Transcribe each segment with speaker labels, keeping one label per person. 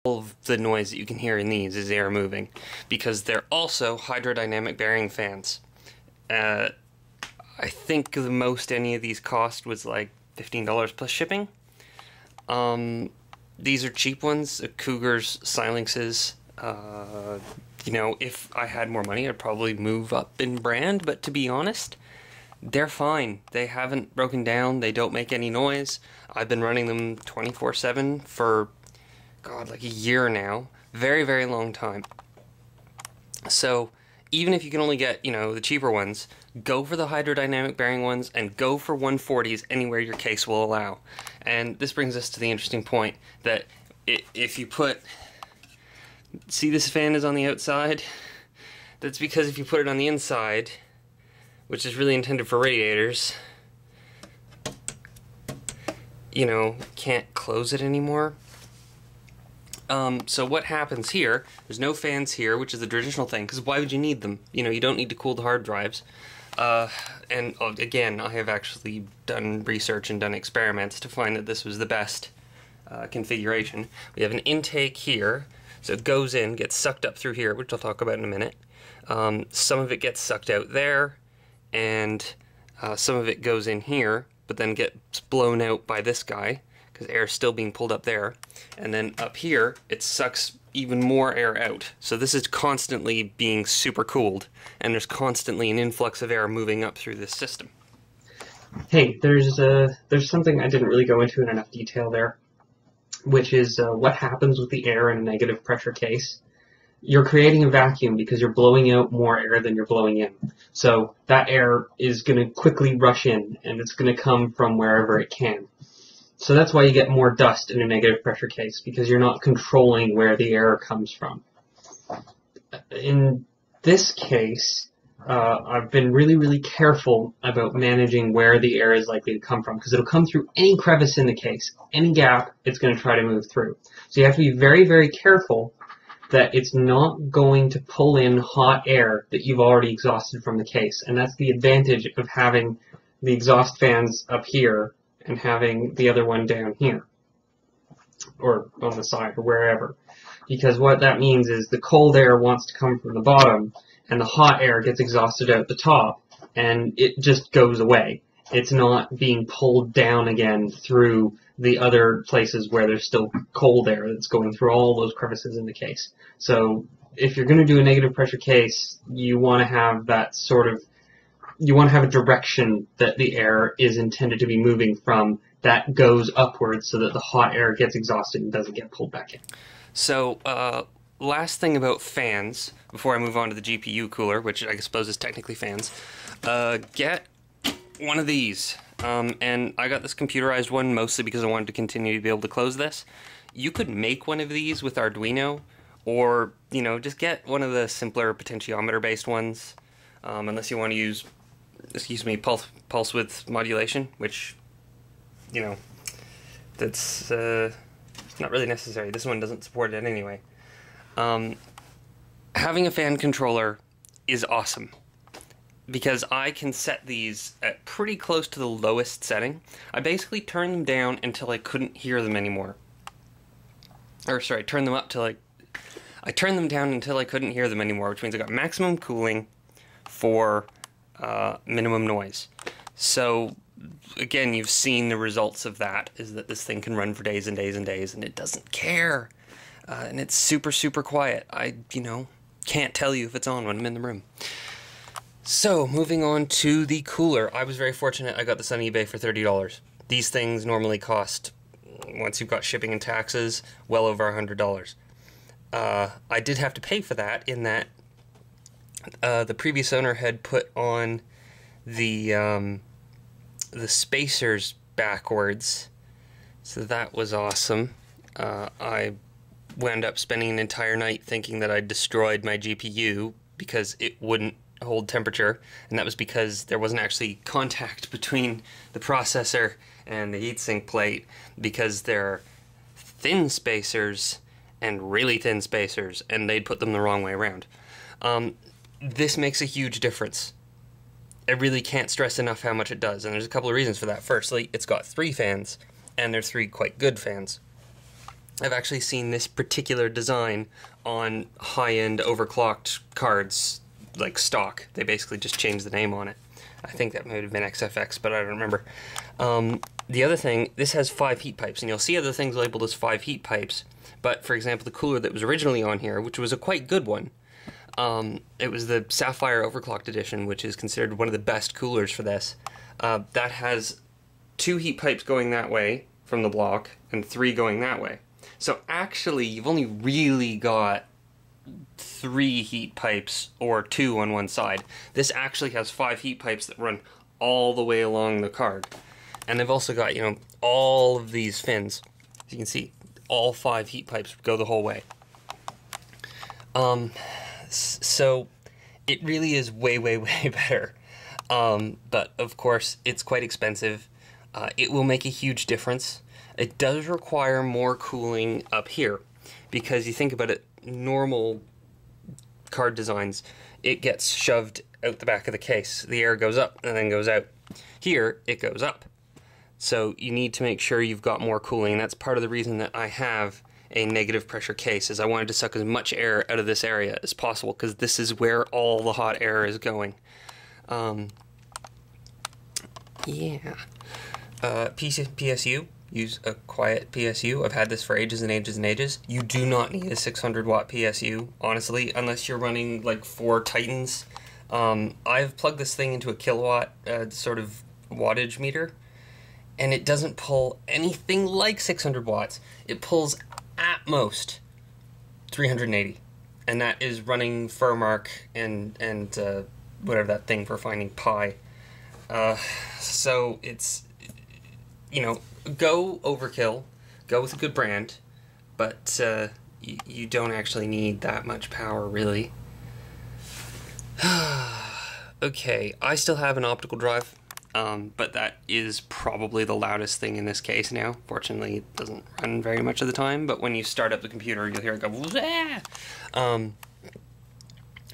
Speaker 1: of the noise that you can hear in these is air moving, because they're also hydrodynamic bearing fans. I think the most any of these cost was like $15 plus shipping. These are cheap ones, Cougar's Silences. You know, if I had more money, I'd probably move up in brand, but to be honest, they're fine. They haven't broken down, they don't make any noise. I've been running them 24/7 for, God, like a year now. Very, very long time. So, even if you can only get, you know, the cheaper ones, go for the hydrodynamic bearing ones and go for 140s anywhere your case will allow. And this brings us to the interesting point that if you put... See, this fan is on the outside? That's because if you put it on the inside, which is really intended for radiators, you know, can't close it anymore. So what happens here, there's no fans here, which is the traditional thing, because why would you need them? You know, you don't need to cool the hard drives. And again, I have actually done research and done experiments to find that this was the best configuration. We have an intake here, so it goes in, gets sucked up through here, which I'll talk about in a minute. Some of it gets sucked out there, and some of it goes in here, but then gets blown out by this guy, because air is still being pulled up there. And then up here, it sucks even more air out. So this is constantly being super cooled, and there's constantly an influx of air moving up through this system.
Speaker 2: Hey, there's something I didn't really go into in enough detail there, which is what happens with the air in a negative pressure case. You're creating a vacuum because you're blowing out more air than you're blowing in. So that air is going to quickly rush in, and it's going to come from wherever it can. So that's why you get more dust in a negative pressure case, because you're not controlling where the air comes from. In this case, I've been really, really careful about managing where the air is likely to come from, because it'll come through any crevice in the case, any gap, it's going to try to move through. So you have to be very, very careful that it's not going to pull in hot air that you've already exhausted from the case. And that's the advantage of having the exhaust fans up here and having the other one down here, or on the side, or wherever. Because what that means is the cold air wants to come from the bottom, and the hot air gets exhausted out the top, and it just goes away. It's not being pulled down again through the other places where there's still cold air that's going through all those crevices in the case. So if you're going to do a negative pressure case, you want to have that sort of, you want to have a direction that the air is intended to be moving from that goes upwards so that the hot air gets exhausted and doesn't get pulled back in.
Speaker 1: So, last thing about fans, before I move on to the GPU cooler, which I suppose is technically fans, get one of these. And I got this computerized one mostly because I wanted to continue to be able to close this. You could make one of these with Arduino, or, you know, just get one of the simpler potentiometer-based ones, unless you want to use, excuse me, pulse width modulation, which, you know, that's not really necessary. This one doesn't support it anyway. Having a fan controller is awesome, because I can set these at pretty close to the lowest setting. I basically turned them down until I couldn't hear them anymore. Or sorry, turn them up till I turned them down until I couldn't hear them anymore, which means I got maximum cooling for minimum noise. So again, you've seen the results of that, is that this thing can run for days and days and days, and it doesn't care. And it's super, super quiet. I, you know, can't tell you if it's on when I'm in the room. So, moving on to the cooler. I was very fortunate. I got this on eBay for $30. These things normally cost, once you've got shipping and taxes, well over $100. I did have to pay for that, in that the previous owner had put on the spacers backwards, so that was awesome. I wound up spending an entire night thinking that I'd destroyed my GPU because it wouldn't hold temperature, and that was because there wasn't actually contact between the processor and the heatsink plate, because they're thin spacers and really thin spacers, and they'd put them the wrong way around. This makes a huge difference. I really can't stress enough how much it does, and there's a couple of reasons for that. Firstly, it's got 3 fans, and they're 3 quite good fans. I've actually seen this particular design on high-end overclocked cards, like stock. They basically just changed the name on it. I think that might have been XFX, but I don't remember. The other thing, this has 5 heat pipes, and you'll see other things labeled as 5 heat pipes. But, for example, the cooler that was originally on here, which was a quite good one, it was the Sapphire Overclocked Edition, which is considered one of the best coolers for this. That has 2 heat pipes going that way from the block, and 3 going that way. So actually, you've only really got 3 heat pipes, or 2 on one side. This actually has 5 heat pipes that run all the way along the card. And they've also got, you know, all of these fins. As you can see, all 5 heat pipes go the whole way. So it really is way, way, way better. But of course, it's quite expensive. It will make a huge difference. It does require more cooling up here, because you think about it, normal card designs, it gets shoved out the back of the case. The air goes up and then goes out. Here, it goes up. So you need to make sure you've got more cooling. That's part of the reason that I have a negative pressure case, is I wanted to suck as much air out of this area as possible, because this is where all the hot air is going. Yeah. PSU. Use a quiet PSU. I've had this for ages and ages and ages. You do not need a 600 watt PSU, honestly, unless you're running like 4 Titans. I've plugged this thing into a kilowatt sort of wattage meter, and it doesn't pull anything like 600 watts. It pulls at most 380, and that is running Furmark and whatever that thing for finding pi. So it's, you know, go overkill, go with a good brand, but you don't actually need that much power, really. Okay, I still have an optical drive, but that is probably the loudest thing in this case now. Fortunately, it doesn't run very much of the time, but when you start up the computer, you'll hear it go, "Wah!"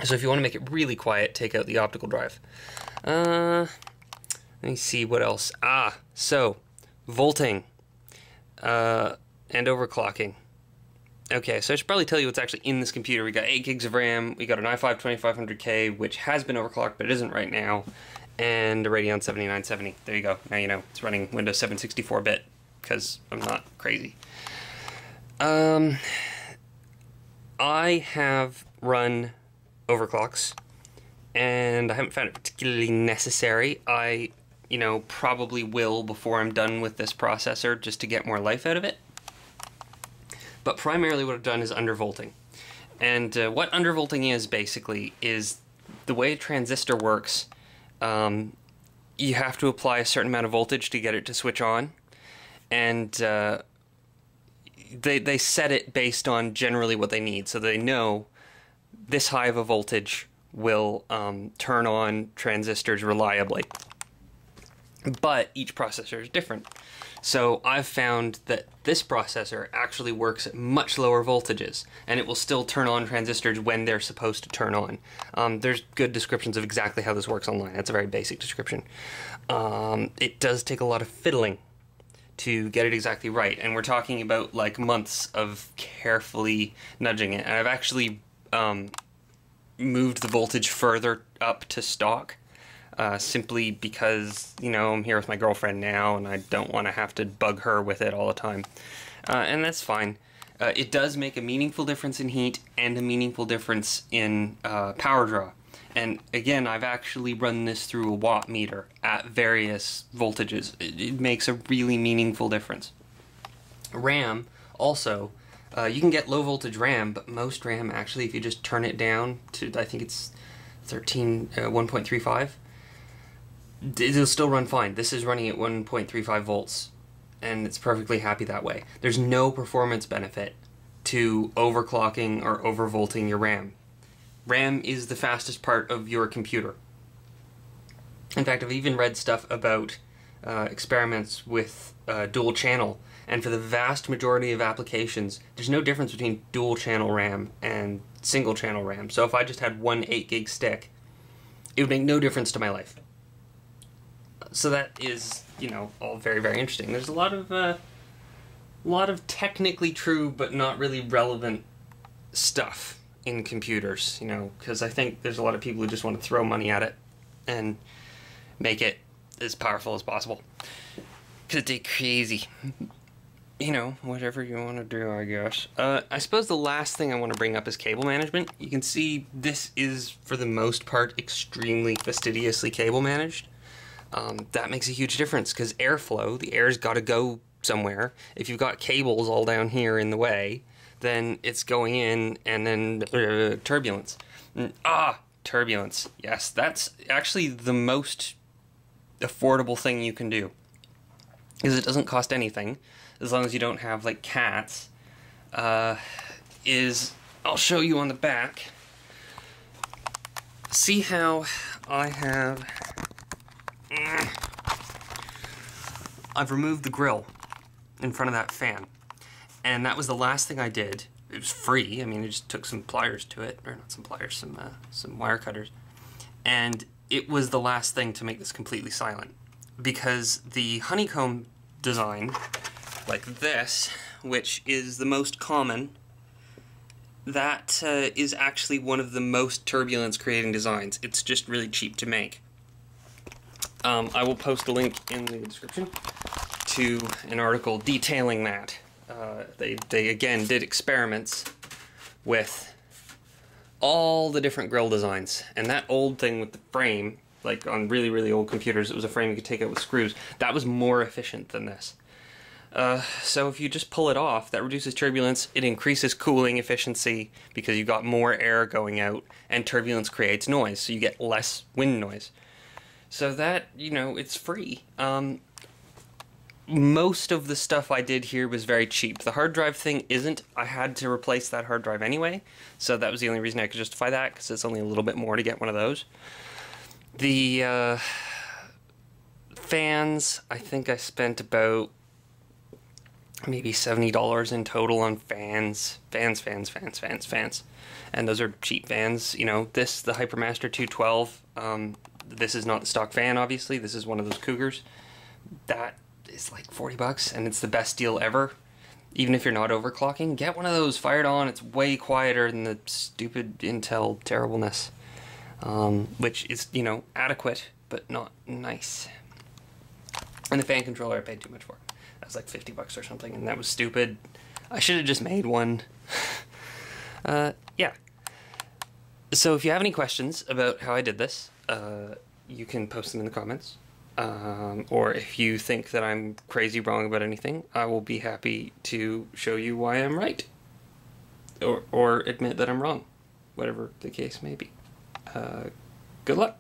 Speaker 1: So if you want to make it really quiet, take out the optical drive. Let me see what else. So volting and overclocking. Okay, so I should probably tell you what's actually in this computer. We got 8 gigs of RAM, we got an i5 2500K, which has been overclocked, but it isn't right now, and a Radeon 7970. There you go. Now you know. It's running Windows 7 64-bit, because I'm not crazy. I have run overclocks, and I haven't found it particularly necessary. I, you know, probably will before I'm done with this processor, just to get more life out of it. But primarily what I've done is undervolting. And what undervolting is, basically, is the way a transistor works. You have to apply a certain amount of voltage to get it to switch on. And they set it based on generally what they need. So they know this high of a voltage will turn on transistors reliably. But each processor is different. So I've found that this processor actually works at much lower voltages, and it will still turn on transistors when they're supposed to turn on. There's good descriptions of exactly how this works online. That's a very basic description. It does take a lot of fiddling to get it exactly right, and we're talking about like months of carefully nudging it. And I've actually moved the voltage further up to stock. Simply because, you know, I'm here with my girlfriend now, and I don't want to have to bug her with it all the time. And that's fine. It does make a meaningful difference in heat and a meaningful difference in power draw. And again, I've actually run this through a watt meter at various voltages. It makes a really meaningful difference. RAM, also, you can get low voltage RAM, but most RAM, actually, if you just turn it down to, I think it's 1.35, it'll still run fine. This is running at 1.35 volts, and it's perfectly happy that way. There's no performance benefit to overclocking or overvolting your RAM. RAM is the fastest part of your computer. In fact, I've even read stuff about experiments with dual channel, and for the vast majority of applications, there's no difference between dual channel RAM and single channel RAM. So if I just had one 8 gig stick, it would make no difference to my life. So that is, you know, all very, very interesting. There's a lot of a lot of technically true but not really relevant stuff in computers, you know, because I think there's a lot of people who just want to throw money at it and make it as powerful as possible. Because they're crazy. You know, whatever you want to do, I guess. I suppose the last thing I want to bring up is cable management. You can see this is, for the most part, extremely fastidiously cable managed. That makes a huge difference, because airflow, the air's got to go somewhere. If you've got cables all down here in the way, then it's going in, and then turbulence. Turbulence. Yes, that's actually the most affordable thing you can do, because it doesn't cost anything, as long as you don't have, like, cats. I'll show you on the back. See how I have... I've removed the grill in front of that fan, and that was the last thing I did. It was free. I mean, I just took some pliers to it, or not some pliers, some wire cutters, and it was the last thing to make this completely silent, because the honeycomb design, like this, which is the most common, that is actually one of the most turbulence creating designs. It's just really cheap to make. I will post a link in the description to an article detailing that. They again did experiments with all the different grill designs, and that old thing with the frame, like on really, really old computers, it was a frame you could take out with screws. That was more efficient than this. So if you just pull it off, that reduces turbulence, it increases cooling efficiency because you got more air going out, and turbulence creates noise, so you get less wind noise. So that, you know, it's free. Most of the stuff I did here was very cheap. The hard drive thing isn't. I had to replace that hard drive anyway, so that was the only reason I could justify that, because it's only a little bit more to get one of those. The fans, I think I spent about maybe $70 in total on fans. Fans. And those are cheap fans. You know, the Hypermaster 212, this is not the stock fan, obviously. This is one of those Cougars. That is like $40, and it's the best deal ever. Even if you're not overclocking, get one of those, fire it on. It's way quieter than the stupid Intel terribleness, which is, you know, adequate, but not nice. And the fan controller I paid too much for. That was like $50 or something, and that was stupid. I should have just made one. Yeah. So if you have any questions about how I did this, you can post them in the comments. Or if you think that I'm crazy wrong about anything, I will be happy to show you why I'm right. Or admit that I'm wrong. Whatever the case may be. Good luck.